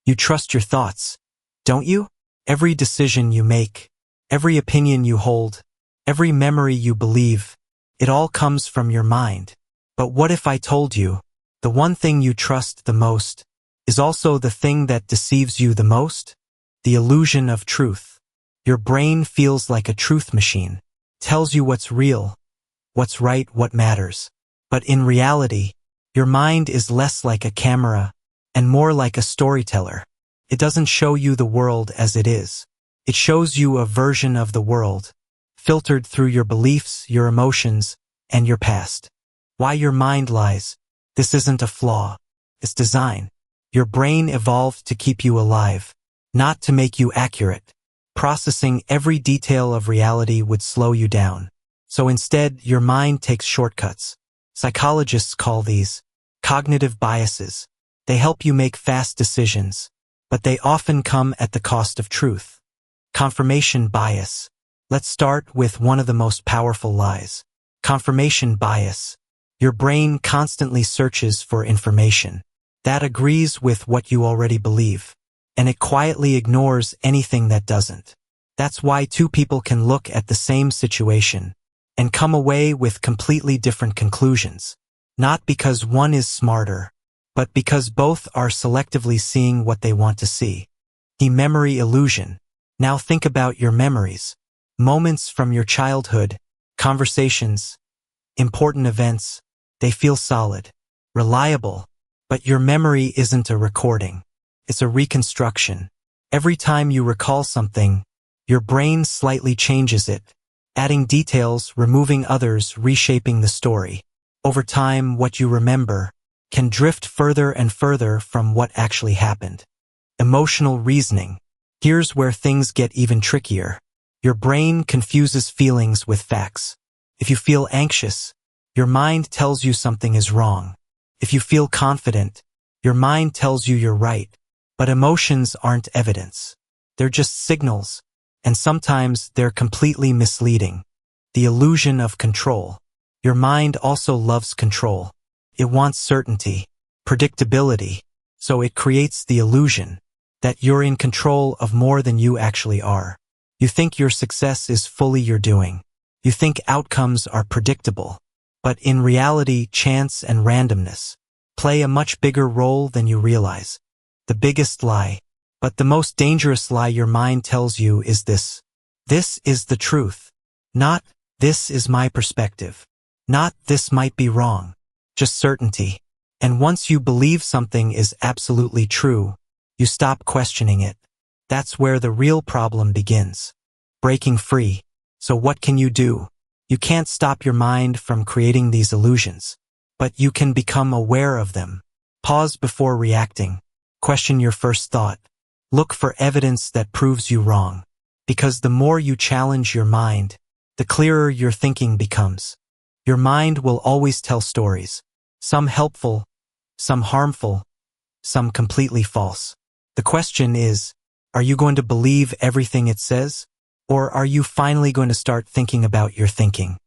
You trust your thoughts, don't you? Every decision you make, every opinion you hold, every memory you believe, it all comes from your mind. But what if I told you, the one thing you trust the most is also the thing that deceives you the most? The illusion of truth. Your brain feels like a truth machine, tells you what's real, what's right, what matters. But in reality, your mind is less like a camera and more like a storyteller. It doesn't show you the world as it is. It shows you a version of the world, filtered through your beliefs, your emotions, and your past. Why your mind lies. This isn't a flaw. It's design. Your brain evolved to keep you alive, not to make you accurate. Processing every detail of reality would slow you down. So instead, your mind takes shortcuts. Psychologists call these cognitive biases. They help you make fast decisions, but they often come at the cost of truth. Confirmation bias. Let's start with one of the most powerful lies. Confirmation bias. Your brain constantly searches for information that agrees with what you already believe, and it quietly ignores anything that doesn't. That's why two people can look at the same situation and come away with completely different conclusions. Not because one is smarter, but because both are selectively seeing what they want to see. The memory illusion. Now think about your memories. Moments from your childhood, conversations, important events. They feel solid, reliable, but your memory isn't a recording. It's a reconstruction. Every time you recall something, your brain slightly changes it, adding details, removing others, reshaping the story. Over time, what you remember can drift further and further from what actually happened. Emotional reasoning. Here's where things get even trickier. Your brain confuses feelings with facts. If you feel anxious, your mind tells you something is wrong. If you feel confident, your mind tells you you're right. But emotions aren't evidence. They're just signals, and sometimes they're completely misleading. The illusion of control. Your mind also loves control. It wants certainty, predictability, so it creates the illusion that you're in control of more than you actually are. You think your success is fully your doing. You think outcomes are predictable. But in reality, chance and randomness play a much bigger role than you realize. The biggest lie, but the most dangerous lie your mind tells you is this. This is the truth. Not, this is my perspective. Not, this might be wrong. Just certainty. And once you believe something is absolutely true, you stop questioning it. That's where the real problem begins. Breaking free. So what can you do? You can't stop your mind from creating these illusions, but you can become aware of them. Pause before reacting. Question your first thought. Look for evidence that proves you wrong. Because the more you challenge your mind, the clearer your thinking becomes. Your mind will always tell stories. Some helpful, some harmful, some completely false. The question is, are you going to believe everything it says? Or are you finally going to start thinking about your thinking?